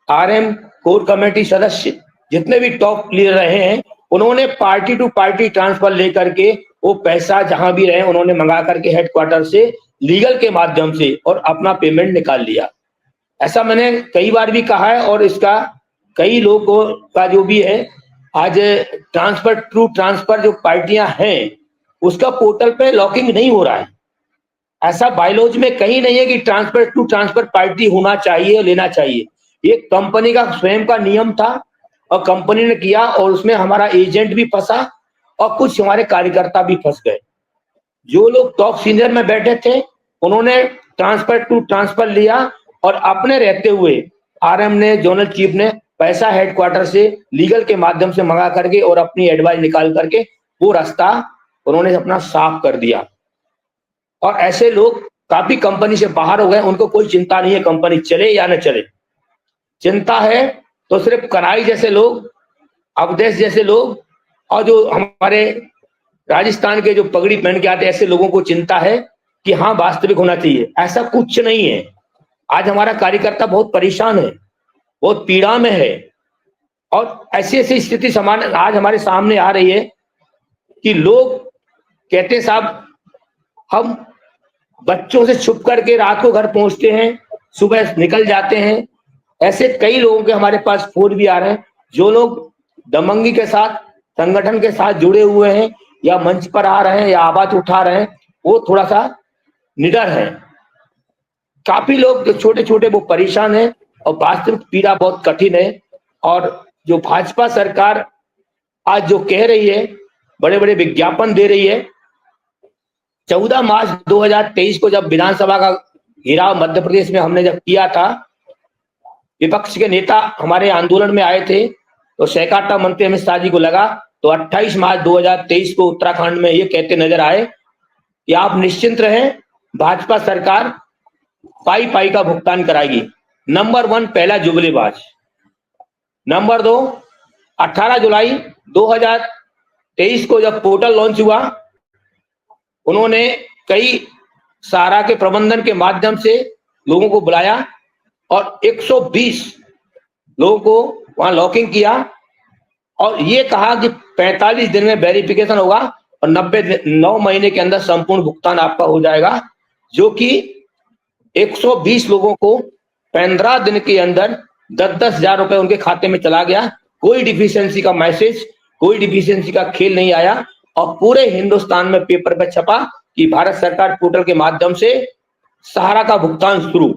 RM core committee सदस्य जितने भी टॉप लीडर रहे हैं, उन्होंने पार्टी टू पार्टी ट्रांसफर लेकर के वो पैसा जहां भी रहे उन्होंने मंगा करके हेडक्वार्टर से लीगल के माध्यम से और अपना पेमेंट निकाल लिया। ऐसा मैंने कई बार भी कहा है और इसका कई लोगों का जो भी है आज ट्रांसफर टू ट्रांसफर जो पार्टियां हैं उसका पोर्टल पे लॉकिंग नहीं हो रहा है। ऐसा बायलॉज में कहीं नहीं है कि ट्रांसफर टू ट्रांसफर पार्टी होना चाहिए, लेना चाहिए। ये कंपनी का स्वयं का नियम था और कंपनी ने किया और उसमें हमारा एजेंट भी फंसा और कुछ हमारे कार्यकर्ता भी फंस गए। जो लोग टॉप सीनियर में बैठे थे उन्होंने ट्रांसफर टू ट्रांसफर लिया और अपने रहते हुए आरएम ने, जोनल चीफ ने पैसा हेडक्वार्टर से लीगल के माध्यम से मंगा करके और अपनी एडवाइस निकाल करके वो रास्ता उन्होंने अपना साफ कर दिया। और ऐसे लोग काफी कंपनी से बाहर हो गए, उनको कोई चिंता नहीं है कंपनी चले या न चले। चिंता है तो सिर्फ कनाई जैसे लोग, अवधेश जैसे लोग और जो हमारे राजस्थान के जो पगड़ी पहन के आते ऐसे लोगों को चिंता है कि हाँ वास्तविक होना चाहिए। ऐसा कुछ नहीं है। आज हमारा कार्यकर्ता बहुत परेशान है, बहुत पीड़ा में है और ऐसी ऐसी स्थिति समान आज हमारे सामने आ रही है कि लोग कहते हैं साहब हम बच्चों से छुप करके रात को घर पहुंचते हैं, सुबह निकल जाते हैं। ऐसे कई लोगों के हमारे पास फोन भी आ रहे हैं जो लोग दमंगी के साथ, संगठन के साथ जुड़े हुए हैं या मंच पर आ रहे हैं या आवाज उठा रहे हैं, वो थोड़ा सा निडर है। काफी लोग जो छोटे छोटे वो परेशान हैं और वास्तविक पीड़ा बहुत कठिन है। और जो भाजपा सरकार आज जो कह रही है, बड़े बड़े विज्ञापन दे रही है, 14 मार्च 2023 को जब विधानसभा का घेराव मध्य प्रदेश में हमने जब किया था, विपक्ष के नेता हमारे आंदोलन में आए थे तो सहकारिता मंत्री अमित शाह जी को लगा तो 28 मार्च 2023 को उत्तराखंड में ये कहते नजर आए कि आप निश्चिंत रहें, भाजपा सरकार पाई पाई का भुगतान कराएगी। नंबर 1 पहला जुगलीबाज। नंबर 2, 18 जुलाई 2023 को जब पोर्टल लॉन्च हुआ, उन्होंने कई सहारा के प्रबंधन के माध्यम से लोगों को बुलाया और 120 लोगों को वहां लॉकिंग किया और ये कहा कि 45 दिन में वेरिफिकेशन होगा और 9 महीने के अंदर संपूर्ण भुगतान आपका हो जाएगा, जो कि 120 लोगों को 15 दिन के अंदर 10-10 हजार रुपए उनके खाते में चला गया। कोई डिफिशियंसी का मैसेज, कोई डिफिशियंसी का खेल नहीं आया और पूरे हिंदुस्तान में पेपर पे छपा कि भारत सरकार पोर्टल के माध्यम से सहारा का भुगतान शुरू।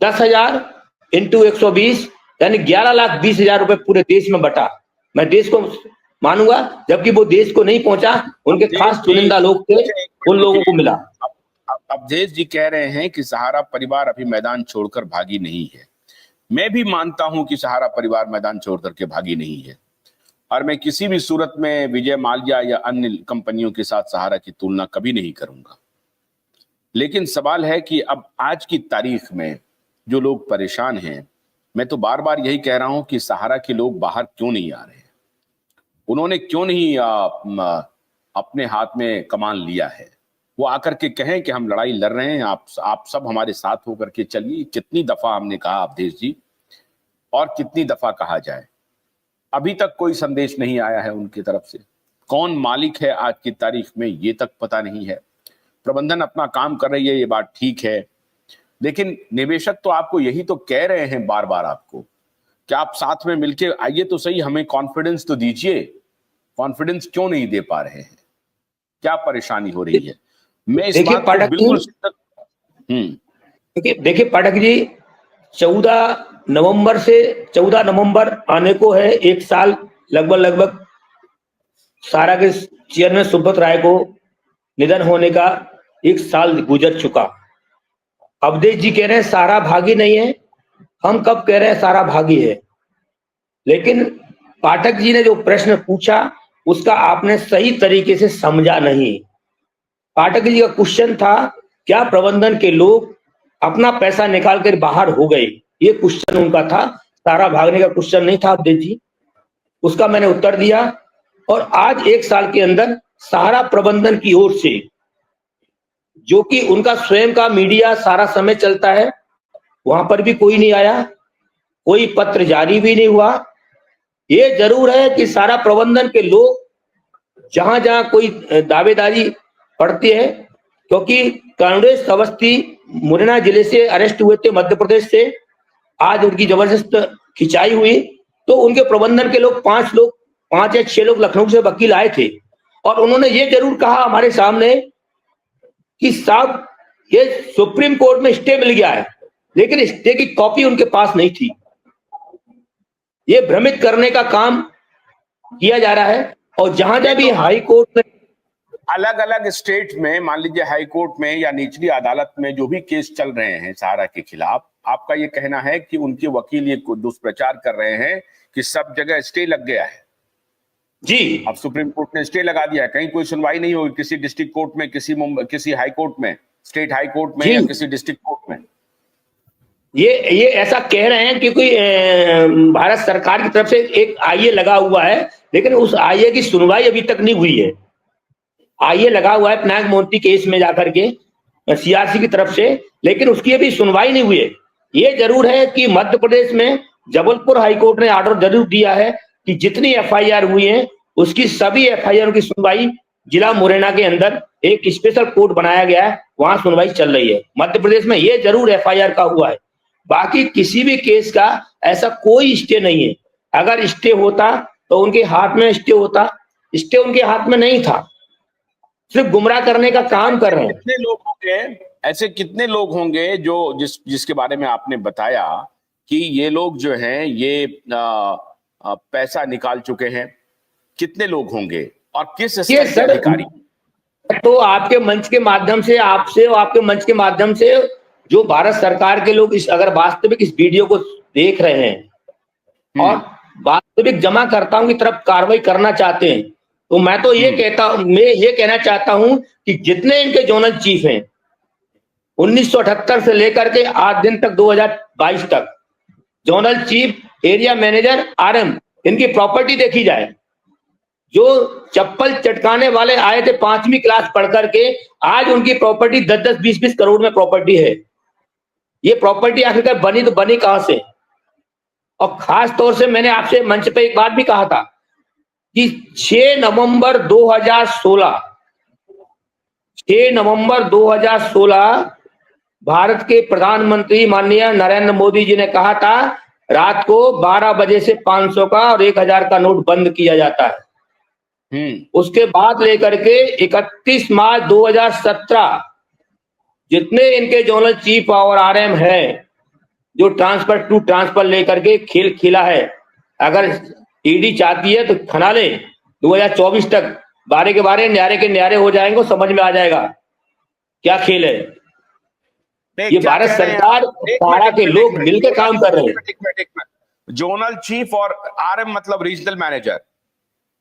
10,000 इंटू 120 यानी 11,20,000 रुपए पूरे देश में बटा। मैं देश को मानूंगा, जबकि वो देश को नहीं पहुंचा, उनके खास चुनिंदा लोग थे, उन लोगों को मिला। अवधेश जी कह रहे हैं कि सहारा परिवार अभी मैदान छोड़कर भागी नहीं है। मैं भी मानता हूं कि सहारा परिवार मैदान छोड़कर के भागी नहीं है और मैं किसी भी सूरत में विजय माल्या या अन्य कंपनियों के साथ सहारा की तुलना कभी नहीं करूंगा। लेकिन सवाल है कि अब आज की तारीख में जो लोग परेशान हैं, मैं तो बार बार यही कह रहा हूं कि सहारा के लोग बाहर क्यों नहीं आ रहे हैं, उन्होंने क्यों नहीं अपने हाथ में कमान लिया है। वो आकर के कहें कि हम लड़ाई लड़ रहे हैं, आप सब हमारे साथ होकर के चलिए। कितनी दफा हमने कहा अवधेश जी, और कितनी दफा कहा जाए, अभी तक कोई संदेश नहीं आया है उनकी तरफ से। कौन मालिक है आज की तारीख में ये तक पता नहीं है। प्रबंधन अपना काम कर रही है, ये बात ठीक है, लेकिन निवेशक तो आपको यही तो कह रहे हैं बार बार आपको कि आप साथ में मिलके आइए तो सही, हमें कॉन्फिडेंस तो दीजिए। कॉन्फिडेंस क्यों नहीं दे पा रहे हैं, क्या परेशानी हो रही है? मैं इस बात को बिल्कुल देखिए पाठक जी, 14 नवंबर आने को है, एक साल लगभग सहारा के चेयरमैन सुब्रत राय को निधन होने का 1 साल गुजर चुका। अवधेश जी कह रहे हैं सहारा भागी नहीं है, हम कब कह रहे हैं सहारा भागी है? लेकिन पाठक जी ने जो प्रश्न पूछा उसका आपने सही तरीके से समझा नहीं। पाठक जी का क्वेश्चन था क्या प्रबंधन के लोग अपना पैसा निकाल कर बाहर हो गए, ये क्वेश्चन उनका था। सहारा भागने का क्वेश्चन नहीं था अवधेश जी, उसका मैंने उत्तर दिया। और आज 1 साल के अंदर सहारा प्रबंधन की ओर से, जो कि उनका स्वयं का मीडिया सारा समय चलता है, वहां पर भी कोई नहीं आया, कोई पत्र जारी भी नहीं हुआ। ये जरूर है कि सारा प्रबंधन के लोग जहां जहां कोई दावेदारी पड़ती है, क्योंकि कांग्रेस अवस्थी मुरैना जिले से अरेस्ट हुए थे, मध्य प्रदेश से, आज उनकी जबरदस्त खिंचाई हुई, तो उनके प्रबंधन के लोग 5 या 6 लोग लखनऊ से वकील आए थे और उन्होंने ये जरूर कहा हमारे सामने कि साहब ये सुप्रीम कोर्ट में स्टे मिल गया है, लेकिन स्टे की कॉपी उनके पास नहीं थी। ये भ्रमित करने का काम किया जा रहा है। और जहां जहां भी हाई कोर्ट में अलग अलग स्टेट में, मान लीजिए हाई कोर्ट में या निचली अदालत में जो भी केस चल रहे हैं सहारा के खिलाफ, आपका ये कहना है कि उनके वकील ये दुष्प्रचार कर रहे हैं कि सब जगह स्टे लग गया है? जी, अब सुप्रीम कोर्ट ने स्टे लगा दिया है, कहीं कोई सुनवाई नहीं होगी, किसी डिस्ट्रिक्ट कोर्ट में, किसी हाई कोर्ट में, स्टेट हाई कोर्ट में या किसी डिस्ट्रिक्ट कोर्ट में। ये ऐसा कह रहे हैं क्योंकि भारत सरकार की तरफ से एक आईए लगा हुआ है, लेकिन उस आईए की सुनवाई अभी तक नहीं हुई है। आईए लगा हुआ है पिनाक मोती केस में जाकर के सीआरसी की तरफ से, लेकिन उसकी अभी सुनवाई नहीं हुई है। ये जरूर है कि मध्य प्रदेश में जबलपुर हाईकोर्ट ने ऑर्डर जरूर दिया है कि जितनी एफआईआर हुई है उसकी सभी एफआईआर की सुनवाई जिला मुरैना के अंदर एक स्पेशल कोर्ट बनाया गया है, वहां सुनवाई चल रही है। मध्य प्रदेश में ये जरूर एफआईआर का हुआ है, बाकी किसी भी केस का ऐसा कोई स्टे नहीं है। अगर स्टे होता तो उनके हाथ में स्टे होता, स्टे उनके हाथ में नहीं था, सिर्फ गुमराह करने का काम कर रहे हैं। कितने लोग होंगे ऐसे, कितने लोग होंगे जो जिसके बारे में आपने बताया कि ये लोग जो हैं ये पैसा निकाल चुके हैं? कितने लोग होंगे और किस स्तर के अधिकारी? तो आपके मंच के माध्यम से, आपसे और आपके मंच के माध्यम से जो भारत सरकार के लोग अगर वास्तविक इस वीडियो को देख रहे हैं और वास्तविक जमाकर्ताओं की तरफ कार्रवाई करना चाहते हैं, तो मैं तो ये कहना चाहता हूं कि जितने इनके जोनल चीफ हैं 1978 से लेकर के आज दिन तक 2022 तक, zonal chief, area manager, RM, इनकी प्रॉपर्टी देखी जाए। जो चप्पल चटकाने वाले आए थे 5वीं क्लास पढ़ करके, आज उनकी प्रॉपर्टी 10-10, 20-20 करोड़ में प्रॉपर्टी है। ये प्रॉपर्टी आखिरकार बनी तो बनी कहां से? और खास तौर से मैंने आपसे मंच पे एक बात भी कहा था कि 6 नवंबर 2016 भारत के प्रधानमंत्री माननीय नरेंद्र मोदी जी ने कहा था रात को 12 बजे से 500 का और 1000 का नोट बंद किया जाता है। उसके बाद लेकर के 31 मार्च 2017 जितने इनके जोनल चीफ और आरएम है जो ट्रांसफर लेकर के खेल खेला है, अगर ईडी चाहती है तो खना ले 2024 तक, बारे के बारे न्यारे के न्यारे हो जाएंगे, समझ में आ जाएगा क्या खेल है। ये भारत सरकार सहारा के लोग मिलकर काम कर रहे हैं। जोनल चीफ और आरएम मतलब रीजनल मैनेजर?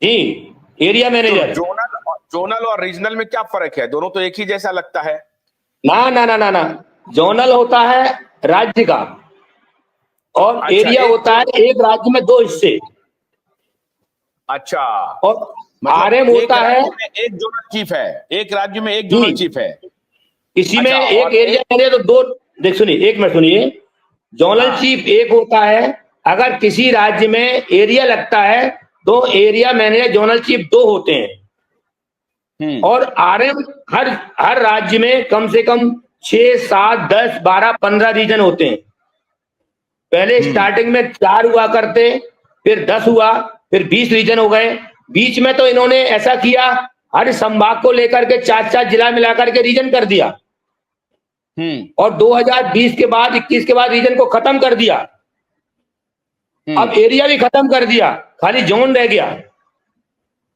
जी, एरिया मैनेजर। जोनल और रीजनल में क्या फर्क है? दोनों तो एक ही जैसा लगता है। ना ना ना ना ना, जोनल होता है राज्य का और अच्छा, एरिया होता है एक राज्य में 2 हिस्से। अच्छा, और मतलब आरएम होता है एक जोनल चीफ है, एक राज्य में एक जोनल चीफ है, इसी में एक एरिया मैनेजर, तो 2। देख सुनिए, एक मिनट सुनिए, जोनल चीफ एक होता है, अगर किसी राज्य में एरिया लगता है तो एरिया मैनेजर जोनल चीफ 2 होते हैं। और आरएम हर राज्य में कम से कम 6, 7, 10, 12, 15 रीजन होते हैं। पहले स्टार्टिंग में 4 हुआ करते, फिर 10 हुआ, फिर 20 रीजन हो गए। बीच में तो इन्होंने ऐसा किया, हर संभाग को लेकर के 4-4 जिला मिलाकर के रीजन कर दिया। और 2020 के बाद 21 के बाद रीजन को खत्म कर दिया। अब एरिया भी खत्म कर दिया, खाली जोन रह गया।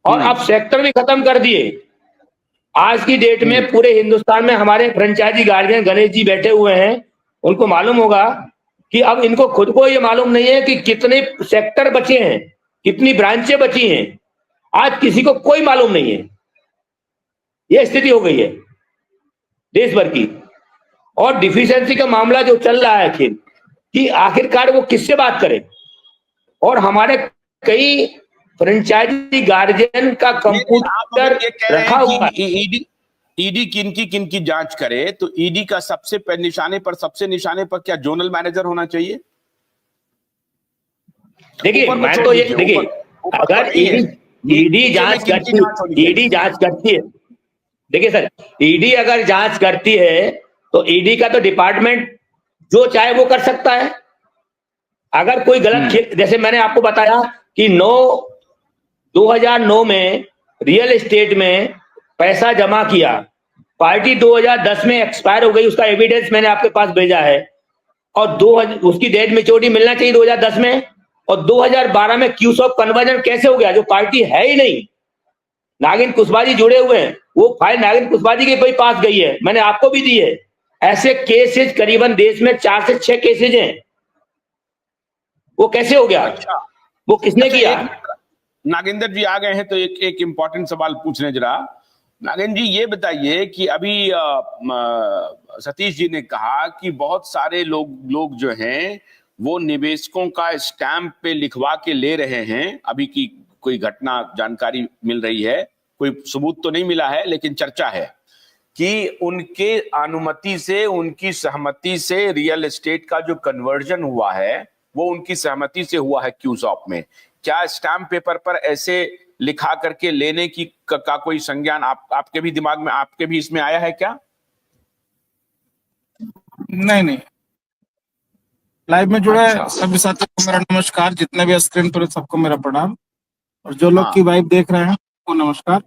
और अब सेक्टर भी खत्म कर दिए। आज की डेट में पूरे हिंदुस्तान में हमारे फ्रेंचाइजी गार्जियन गणेश जी बैठे हुए हैं, उनको मालूम होगा कि अब इनको खुद को ये मालूम नहीं है कि कितने सेक्टर बचे हैं, कितनी ब्रांचें बची हैं। आज किसी को कोई मालूम नहीं है। यह स्थिति हो गई है देश भर की। और डिफिशियंसी का मामला जो चल रहा है खेल कि आखिरकार वो किससे बात करे। और हमारे कई फ्रेंचाइजी गार्जियन का कंप्यूटर रखा हुआ है। ईडी किनकी जांच करे तो ईडी का सबसे निशाने पर क्या जोनल मैनेजर होना चाहिए? देखिए मैं तो ये देखिए, अगर ईडी जांच करती है, देखिए सर, ईडी अगर जांच करती है तो ईडी का तो डिपार्टमेंट जो चाहे वो कर सकता है। अगर कोई गलत, जैसे मैंने आपको बताया कि 2009 में रियल एस्टेट में पैसा जमा किया, पार्टी 2010 में एक्सपायर हो गई, उसका एविडेंस मैंने आपके पास भेजा है, और उसकी डेट मैच्योरिटी मिलना चाहिए 2010 में, और 2012 में क्यूस ऑफ कन्वर्जन कैसे हो गया, जो पार्टी है ही नहीं। नागिन कुशवाहा जुड़े हुए हैं, वो फाइल नागिन कुशवाहा के कोई पास गई है, मैंने आपको भी दी है। ऐसे केसेस करीबन देश में 4 से 6 केसेज हैं। वो कैसे हो गया? अच्छा, वो किसने किया? नागेंद्र जी आ गए हैं तो एक इंपॉर्टेंट सवाल पूछने जरा। नागेंद्र जी ये बताइए कि अभी सतीश जी ने कहा कि बहुत सारे लोग जो हैं वो निवेशकों का स्टैंप पे लिखवा के ले रहे हैं। अभी की कोई घटना जानकारी मिल रही है, कोई सबूत तो नहीं मिला है, लेकिन चर्चा है कि उनके अनुमति से, उनकी सहमति से रियल एस्टेट का जो कन्वर्जन हुआ है वो उनकी सहमति से हुआ है क्यूसॉप में। क्या स्टैम्प पेपर पर ऐसे लिखा करके लेने की का कोई संज्ञान आपके भी दिमाग में, आपके भी इसमें आया है क्या? नहीं, लाइव में जुड़े अच्छा। सभी साथियों को मेरा नमस्कार, जितने भी स्क्रीन पर सबको मेरा प्रणाम, और जो लोग की वाइव देख रहे हैं उनको नमस्कार।